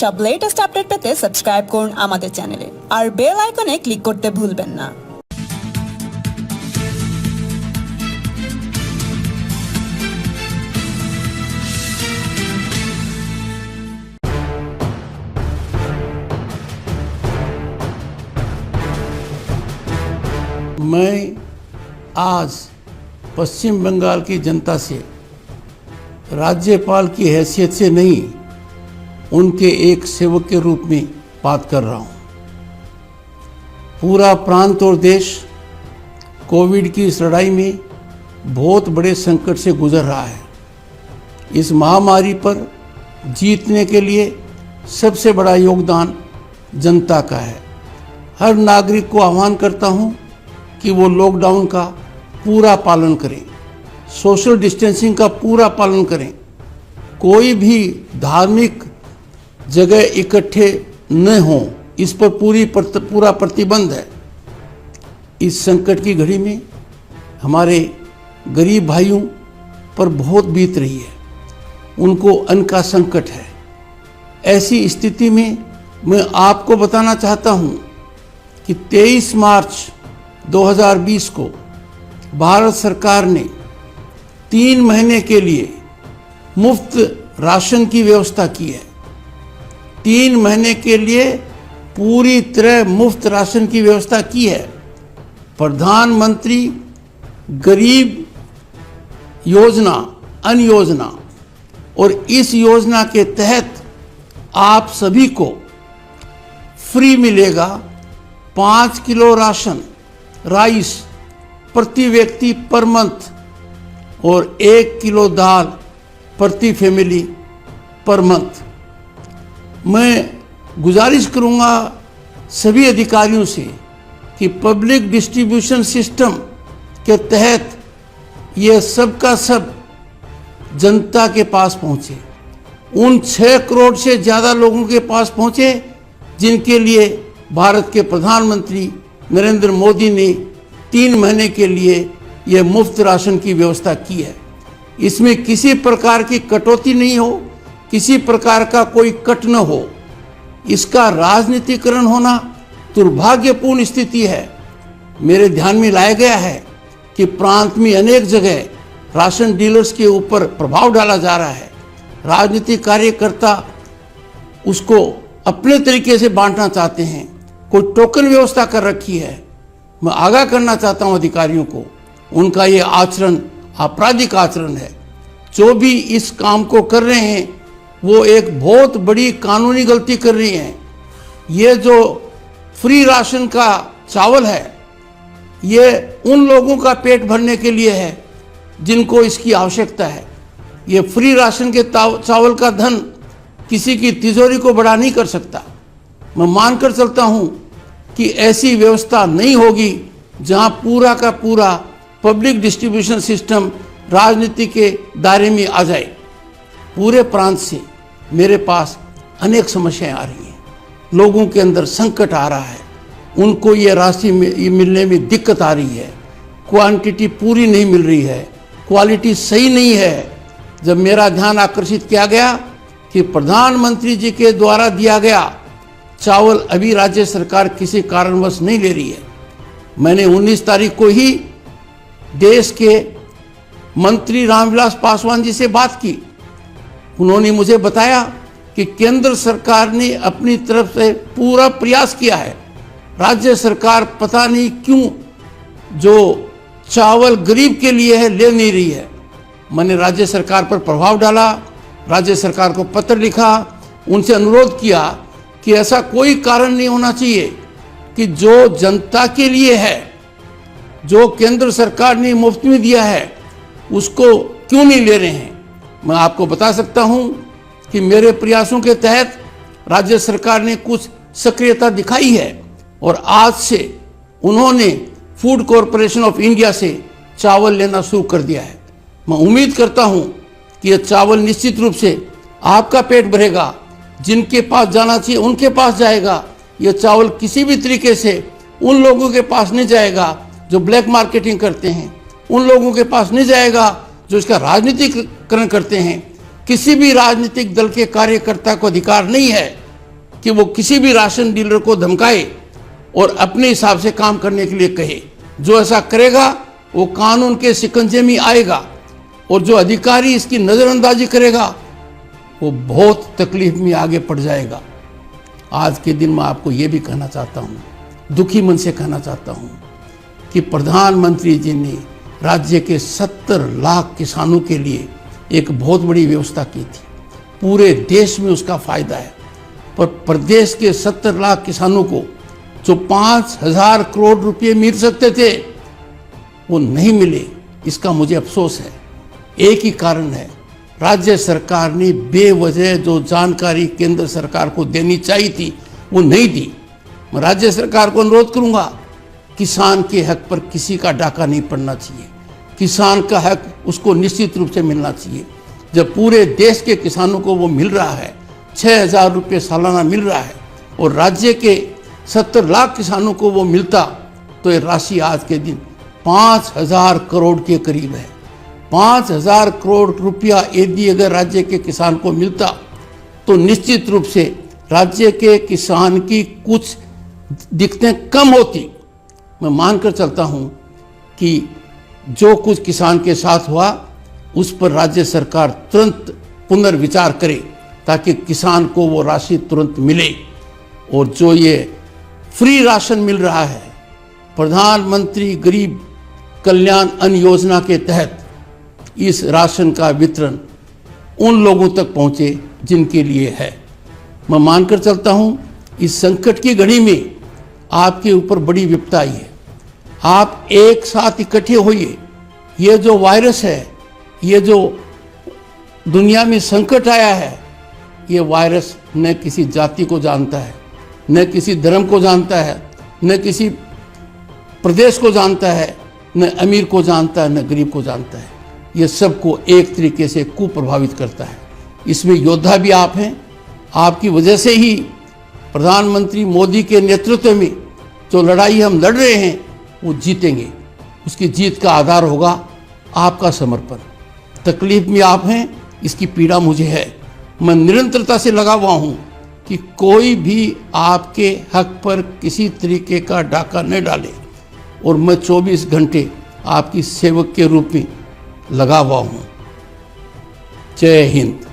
সব latest update পেতে subscribe করুন আমাদের চ্যানেলে আর বেল আইকনে ক্লিক করতে ভুলবেন না। मैं आज पश्चिम बंगाल की जनता से राज्यपाल की हैसियत से नहीं, उनके एक सेवक के रूप में बात कर रहा हूँ। पूरा प्रांत और देश कोविड की इस लड़ाई में बहुत बड़े संकट से गुजर रहा है। इस महामारी पर जीतने के लिए सबसे बड़ा योगदान जनता का है। हर नागरिक को आह्वान करता हूँ कि वो लॉकडाउन का पूरा पालन करें, सोशल डिस्टेंसिंग का पूरा पालन करें, कोई भी धार्मिक जगह इकट्ठे न हों, इस पर पूरा प्रतिबंध है। इस संकट की घड़ी में हमारे गरीब भाइयों पर बहुत बीत रही है, उनको अन्न का संकट है। ऐसी स्थिति में मैं आपको बताना चाहता हूँ कि 23 मार्च 2020 को भारत सरकार ने 3 महीने के लिए मुफ्त राशन की व्यवस्था की है। 3 महीने के लिए पूरी तरह मुफ्त राशन की व्यवस्था की है। प्रधानमंत्री गरीब योजना, अन्न योजना, और इस योजना के तहत आप सभी को फ्री मिलेगा 5 किलो राशन राइस प्रति व्यक्ति पर मंथ और 1 किलो दाल प्रति फैमिली पर मंथ। मैं गुजारिश करूंगा सभी अधिकारियों से कि पब्लिक डिस्ट्रीब्यूशन सिस्टम के तहत ये सब का सब जनता के पास पहुंचे, उन 6 करोड़ से ज़्यादा लोगों के पास पहुंचे जिनके लिए भारत के प्रधानमंत्री नरेंद्र मोदी ने 3 महीने के लिए यह मुफ्त राशन की व्यवस्था की है। इसमें किसी प्रकार की कटौती नहीं हो, किसी प्रकार का कोई कट न हो। इसका राजनीतिकरण होना दुर्भाग्यपूर्ण स्थिति है। मेरे ध्यान में लाया गया है कि प्रांत में अनेक जगह राशन डीलर्स के ऊपर प्रभाव डाला जा रहा है। राजनीतिक कार्यकर्ता उसको अपने तरीके से बांटना चाहते हैं, कोई टोकन व्यवस्था कर रखी है। मैं आगाह करना चाहता हूं अधिकारियों को, उनका ये आचरण आपराधिक आचरण है। जो भी इस काम को कर रहे हैं वो एक बहुत बड़ी कानूनी गलती कर रही हैं। ये जो फ्री राशन का चावल है, ये उन लोगों का पेट भरने के लिए है जिनको इसकी आवश्यकता है। ये फ्री राशन के चावल का धन किसी की तिजोरी को बड़ा नहीं कर सकता। मैं मानकर चलता हूं कि ऐसी व्यवस्था नहीं होगी जहां पूरा का पूरा पब्लिक डिस्ट्रीब्यूशन सिस्टम राजनीति के दायरे में आ जाए। पूरे प्रांत से मेरे पास अनेक समस्याएं आ रही हैं, लोगों के अंदर संकट आ रहा है, उनको ये राशि मिलने में दिक्कत आ रही है, क्वांटिटी पूरी नहीं मिल रही है, क्वालिटी सही नहीं है। जब मेरा ध्यान आकर्षित किया गया कि प्रधानमंत्री जी के द्वारा दिया गया चावल अभी राज्य सरकार किसी कारणवश नहीं ले रही है, मैंने 19 तारीख को ही देश के मंत्री रामविलास पासवान जी से बात की। उन्होंने मुझे बताया कि केंद्र सरकार ने अपनी तरफ से पूरा प्रयास किया है, राज्य सरकार पता नहीं क्यों जो चावल गरीब के लिए है ले नहीं रही है। मैंने राज्य सरकार पर प्रभाव डाला, राज्य सरकार को पत्र लिखा, उनसे अनुरोध किया कि ऐसा कोई कारण नहीं होना चाहिए कि जो जनता के लिए है, जो केंद्र सरकार ने मुफ्त में दिया है, उसको क्यों नहीं ले रहे हैं। मैं आपको बता सकता हूं कि मेरे प्रयासों के तहत राज्य सरकार ने कुछ सक्रियता दिखाई है और आज से उन्होंने फूड कॉरपोरेशन ऑफ इंडिया से चावल लेना शुरू कर दिया है। मैं उम्मीद करता हूं कि यह चावल निश्चित रूप से आपका पेट भरेगा, जिनके पास जाना चाहिए उनके पास जाएगा। यह चावल किसी भी तरीके से उन लोगों के पास नहीं जाएगा जो ब्लैक मार्केटिंग करते हैं, उन लोगों के पास नहीं जाएगा जो इसका राजनीतिकरण करते हैं। किसी भी राजनीतिक दल के कार्यकर्ता को अधिकार नहीं है कि वो किसी भी राशन डीलर को धमकाए और अपने हिसाब से काम करने के लिए कहे। जो ऐसा करेगा वो कानून के शिकंजे में आएगा, और जो अधिकारी इसकी नज़रअंदाजी करेगा वो बहुत तकलीफ में आगे पड़ जाएगा। आज के दिन मैं आपको ये भी कहना चाहता हूँ, दुखी मन से कहना चाहता हूँ कि प्रधानमंत्री जी ने राज्य के 70 लाख किसानों के लिए एक बहुत बड़ी व्यवस्था की थी। पूरे देश में उसका फायदा है, पर प्रदेश के 70 लाख किसानों को जो 5,000 करोड़ रुपए मिल सकते थे वो नहीं मिले। इसका मुझे अफसोस है। एक ही कारण है, राज्य सरकार ने बेवजह जो जानकारी केंद्र सरकार को देनी चाहिए थी वो नहीं दी। मैं राज्य सरकार को अनुरोध करूंगा, किसान के हक पर किसी का डाका नहीं पड़ना चाहिए। किसान का हक उसको निश्चित रूप से मिलना चाहिए। जब पूरे देश के किसानों को वो मिल रहा है, 6,000 रुपये सालाना मिल रहा है, और राज्य के 70 लाख किसानों को वो मिलता, तो ये राशि आज के दिन 5,000 करोड़ के करीब है। 5,000 करोड़ रुपया यदि अगर राज्य के किसान को मिलता तो निश्चित रूप से राज्य के किसान की कुछ दिक्कतें कम होती। मैं मानकर चलता हूं कि जो कुछ किसान के साथ हुआ उस पर राज्य सरकार तुरंत पुनर्विचार करे ताकि किसान को वो राशि तुरंत मिले। और जो ये फ्री राशन मिल रहा है, प्रधानमंत्री गरीब कल्याण अन्न योजना के तहत इस राशन का वितरण उन लोगों तक पहुंचे जिनके लिए है। मैं मानकर चलता हूं इस संकट की घड़ी में आपके ऊपर बड़ी विपदा आई है। आप एक साथ इकट्ठे होइए। ये जो वायरस है, ये जो दुनिया में संकट आया है, ये वायरस न किसी जाति को जानता है, न किसी धर्म को जानता है, न किसी प्रदेश को जानता है, न अमीर को जानता है, न गरीब को जानता है। ये सबको एक तरीके से कुप्रभावित करता है। इसमें योद्धा भी आप हैं। आपकी वजह से ही प्रधानमंत्री मोदी के नेतृत्व में जो लड़ाई हम लड़ रहे हैं वो जीतेंगे। उसकी जीत का आधार होगा आपका समर्पण। तकलीफ में आप हैं, इसकी पीड़ा मुझे है। मैं निरंतरता से लगा हुआ हूँ कि कोई भी आपके हक पर किसी तरीके का डाका न डाले, और मैं 24 घंटे आपकी सेवक के रूप में लगा हुआ हूँ। जय हिंद।